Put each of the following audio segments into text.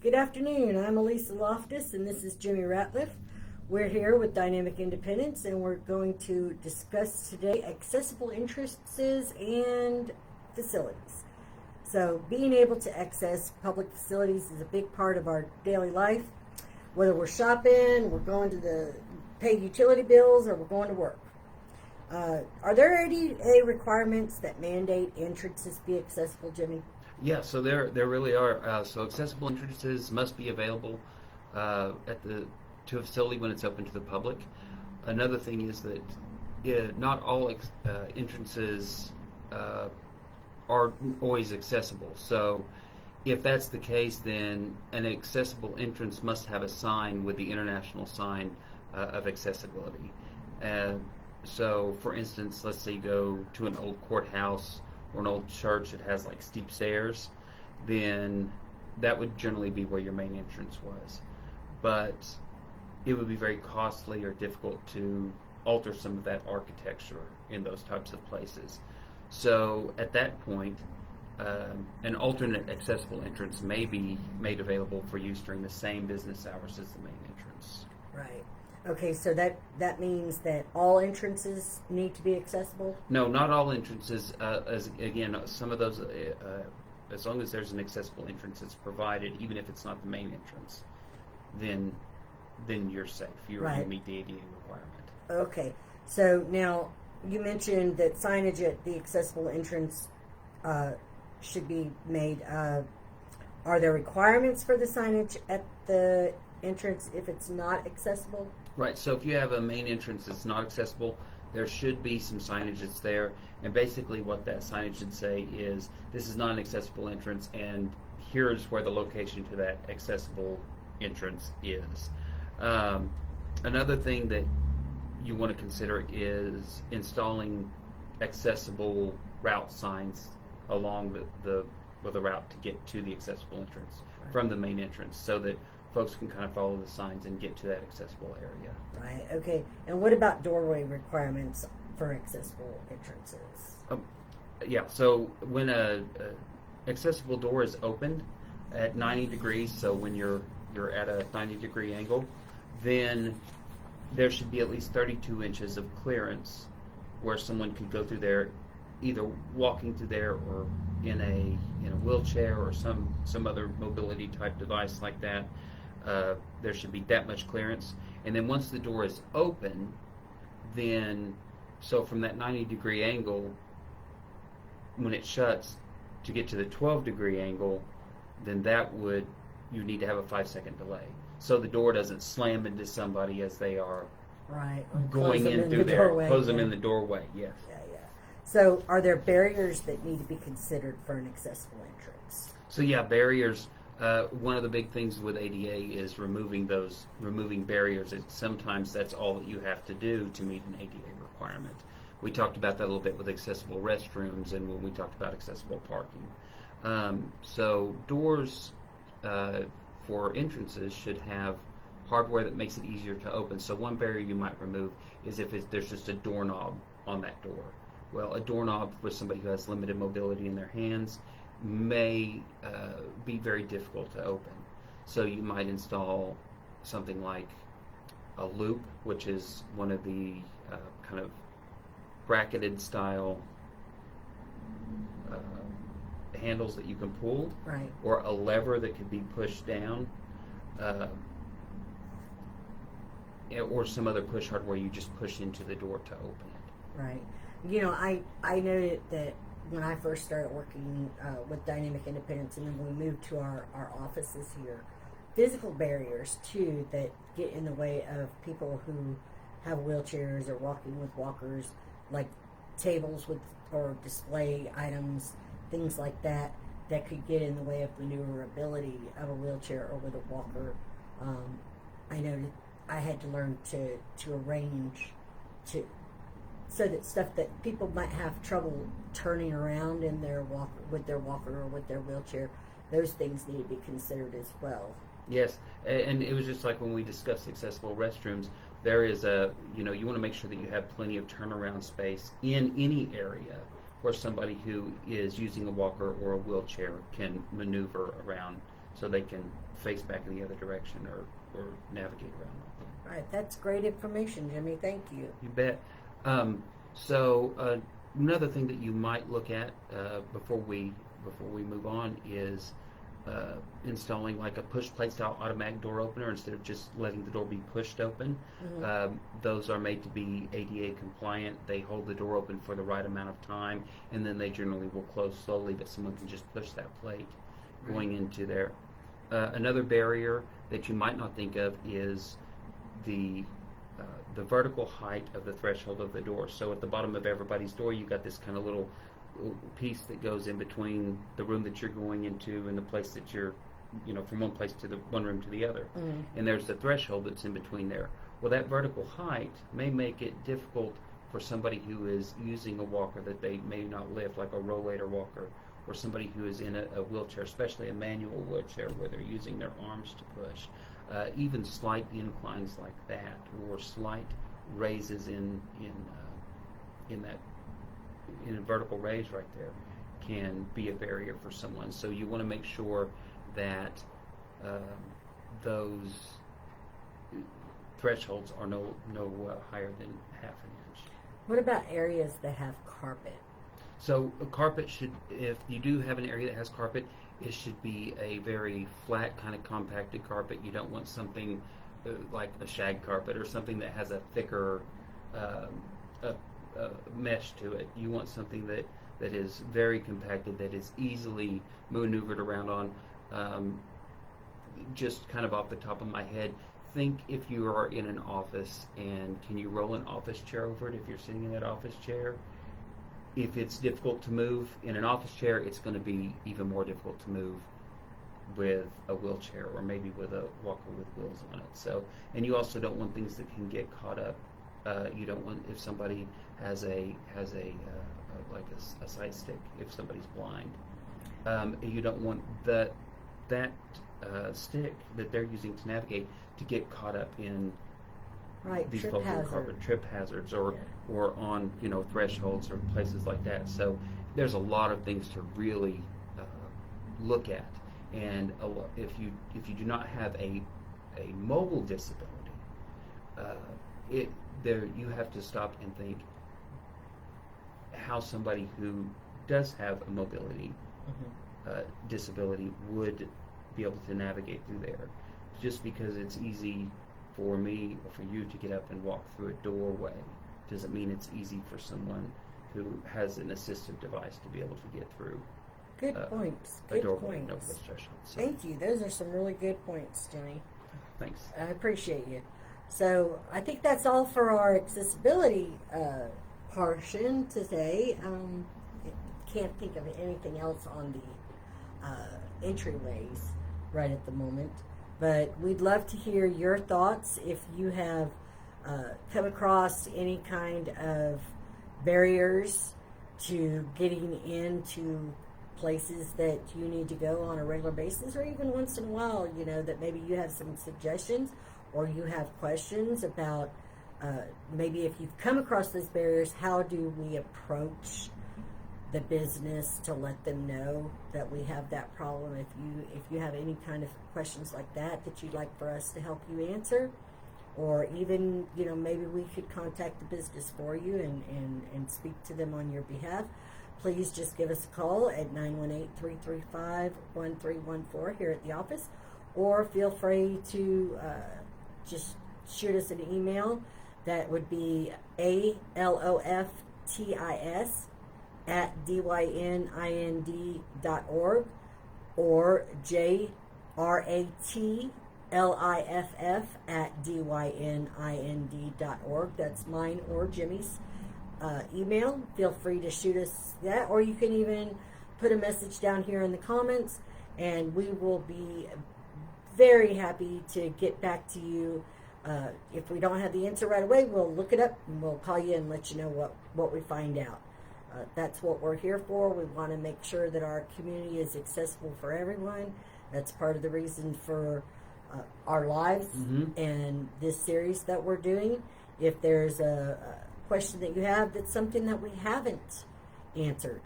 Good afternoon. I'm Alesa Loftus, and this is Jimmie Ratliff. We're here with Dynamic Independence, and we're going to discuss today accessible entrances and facilities. So, being able to access public facilities is a big part of our daily life. Whether we're shopping, we're going to pay utility bills, or we're going to work. Are there any requirements that mandate entrances be accessible, Jimmie? Yeah, so there really are. So accessible entrances must be available to a facility when it's open to the public. Another thing is that not all entrances are always accessible. So if that's the case, then an accessible entrance must have a sign with the international sign of accessibility. So, for instance, let's say you go to an old courthouse or an old church that has like steep stairs, then that would generally be where your main entrance was. But it would be very costly or difficult to alter some of that architecture in those types of places. So at that point, an alternate accessible entrance may be made available for use during the same business hours as the main entrance. Right. Okay, so that means that all entrances need to be accessible? No, not all entrances. Again, some of those, as long as there's an accessible entrance that's provided, even if it's not the main entrance, then you're safe. You meet the ADA requirement. Okay, so now you mentioned that signage at the accessible entrance should be made. Are there requirements for the signage at the entrance if it's not accessible? Right, so if you have a main entrance that's not accessible, there should be some signage that's there, and basically what that signage should say is, this is not an accessible entrance, and here's where the location to that accessible entrance is. Another thing that you want to consider is installing accessible route signs along the route to get to the accessible entrance from the main entrance, so that folks can kind of follow the signs and get to that accessible area. Right, okay. And what about doorway requirements for accessible entrances? Yeah, so when a accessible door is opened at 90 degrees, so when you're at a 90-degree angle, then there should be at least 32 inches of clearance where someone could go through there, either walking through there or in a wheelchair or some other mobility type device like that. There should be that much clearance, and then once the door is open, then so from that 90-degree angle, when it shuts, to get to the 12-degree angle, then you need to have a 5-second delay, so the door doesn't slam into somebody as they are going in through there. Close them in the doorway. Yes. Yeah. So, are there barriers that need to be considered for an accessible entrance? So yeah, barriers. One of the big things with ADA is removing barriers. Sometimes that's all that you have to do to meet an ADA requirement. We talked about that a little bit with accessible restrooms and when we talked about accessible parking. So doors for entrances should have hardware that makes it easier to open. So one barrier you might remove is if there's just a doorknob on that door. Well, a doorknob for somebody who has limited mobility in their hands may be very difficult to open. So you might install something like a loop, which is one of the kind of bracketed style handles that you can pull, right, or a lever that could be pushed down, or some other push hardware you just push into the door to open it. Right. I noted that when I first started working with Dynamic Independence, and then we moved to our offices here, physical barriers too that get in the way of people who have wheelchairs or walking with walkers, like tables or display items, things like that could get in the way of maneuverability of a wheelchair or with a walker. I noted I had to learn to arrange so that stuff that people might have trouble turning around in their with their walker or with their wheelchair, those things need to be considered as well. Yes, and it was just like when we discussed accessible restrooms, there is you want to make sure that you have plenty of turnaround space in any area where somebody who is using a walker or a wheelchair can maneuver around so they can face back in the other direction or navigate around. All right, that's great information, Jimmy. Thank you. You bet. So another thing that you might look at before we move on is installing like a push plate style automatic door opener instead of just letting the door be pushed open. Those are made to be ADA compliant. They hold the door open for the right amount of time, and then they generally will close slowly, but someone can just push that plate going into there. Another barrier that you might not think of is the vertical height of the threshold of the door. So at the bottom of everybody's door, you've got this kind of little piece that goes in between the room that you're going into and the place that you're, from one place to the one room to the other. And there's the threshold that's in between there. Well, that vertical height may make it difficult for somebody who is using a walker that they may not lift, like a rollator walker, or somebody who is in a wheelchair, especially a manual wheelchair where they're using their arms to push. Even slight inclines like that, or slight raises in a vertical raise right there, can be a barrier for someone. So you want to make sure that those thresholds are no higher than half an inch. What about areas that have carpet? So a carpet should, if you do have an area that has carpet, it should be a very flat, kind of compacted carpet. You don't want something like a shag carpet or something that has a thicker mesh to it. You want something that is very compacted, that is easily maneuvered around on. Just kind of off the top of my head, think if you are in an office and can you roll an office chair over it if you're sitting in that office chair? If it's difficult to move in an office chair, it's going to be even more difficult to move with a wheelchair or maybe with a walker with wheels on it. So, and you also don't want things that can get caught up. You don't want, if somebody has a sight stick, if somebody's blind, you don't want that stick that they're using to navigate to get caught up in these trip hazards or on thresholds or places like that. So there's a lot of things to really look at, and if you do not have a mobile disability, you have to stop and think how somebody who does have a mobility disability would be able to navigate through there. Just because it's easy for me or for you to get up and walk through a doorway doesn't mean it's easy for someone who has an assistive device to be able to get through. Good points. A Good doorway points. over those thresholds. So, Thank you. Those are some really good points, Jimmy. thanks. I appreciate you. So I think that's all for our accessibility portion today. Can't think of anything else on the entryways right at the moment. But we'd love to hear your thoughts if you have come across any kind of barriers to getting into places that you need to go on a regular basis, or even once in a while, that maybe you have some suggestions or you have questions about maybe if you've come across those barriers, how do we approach the business to let them know that we have that problem. If you have any kind of questions like that you'd like for us to help you answer, or even maybe we could contact the business for you and speak to them on your behalf, please just give us a call at 918-335-1314 here at the office, or feel free to just shoot us an email. That would be aloftis@dynind.org or jratliff@dynind.org. That's mine or Jimmy's email. Feel free to shoot us that, or you can even put a message down here in the comments, and we will be very happy to get back to you. If we don't have the answer right away, we'll look it up and we'll call you and let you know what we find out. That's what we're here for. We want to make sure that our community is accessible for everyone. That's part of the reason for our lives and this series that we're doing. If there's a question that you have that's something that we haven't answered,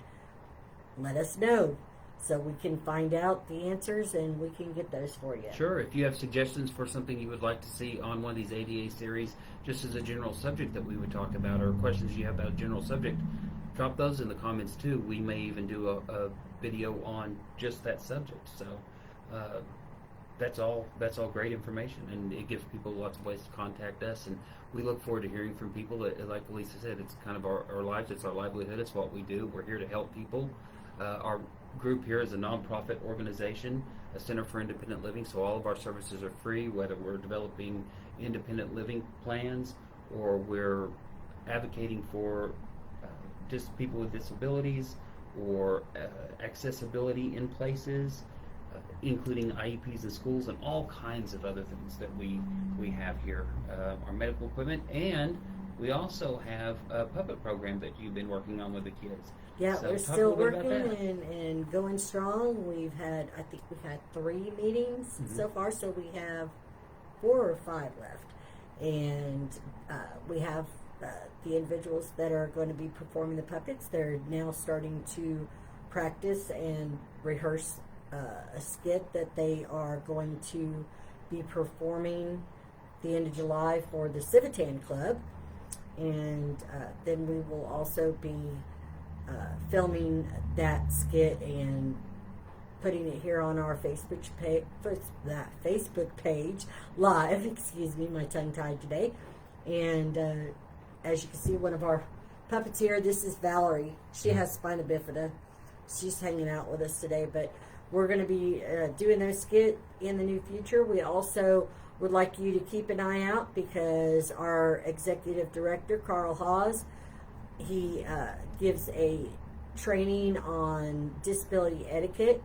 let us know. so we can find out the answers and we can get those for you. Sure. If you have suggestions for something you would like to see on one of these ADA series, just as a general subject that we would talk about, or questions you have about a general subject, drop those in the comments too. We may even do a video on just that subject. So that's all great information, and it gives people lots of ways to contact us. And we look forward to hearing from people. That, like Lisa said, it's kind of our lives. It's our livelihood. It's what we do. We're here to help people. Our group here is a nonprofit organization, a center for independent living, so all of our services are free, whether we're developing independent living plans or we're advocating for just people with disabilities or accessibility in places, including IEPs in schools and all kinds of other things that we have here. Our medical equipment, and we also have a puppet program that you've been working on with the kids. Yeah, So we're talk a still little bit working about that. and going strong. I think we've had 3 meetings so far, so we have 4 or 5 left. And we have the individuals that are going to be performing the puppets. They're now starting to practice and rehearse a skit that they are going to be performing the end of July for the Civitan Club. And then we will also be filming that skit and putting it here on our Facebook page live. Excuse me, my tongue tied today. And as you can see, one of our puppets here, this is Valerie. She has spina bifida. She's hanging out with us today, but we're going to be doing those skit in the near future. We also would like you to keep an eye out because our executive director, Carl Hawes, he gives a training on disability etiquette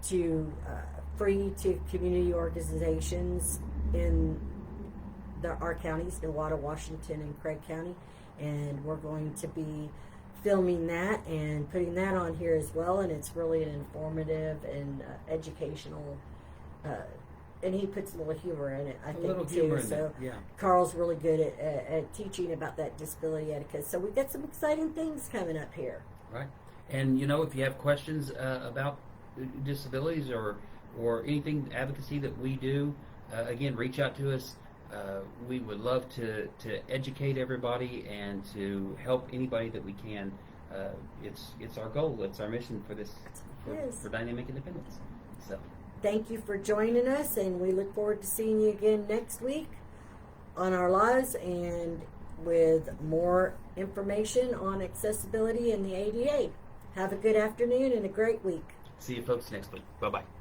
to free to community organizations in our counties, Nowata, Washington, and Craig County. And we're going to be filming that and putting that on here as well. And it's really an informative and educational and he puts a little humor in it, I think, too. So yeah. Carl's really good at teaching about that disability etiquette. So we've got some exciting things coming up here. Right. And, if you have questions about disabilities or anything advocacy that we do, again, reach out to us. We would love to educate everybody and to help anybody that we can. It's our goal. It's our mission for this, for Dynamic Independence. So. Thank you for joining us, and we look forward to seeing you again next week on our lives and with more information on accessibility and the ADA. Have a good afternoon and a great week. See you folks next week. Bye-bye.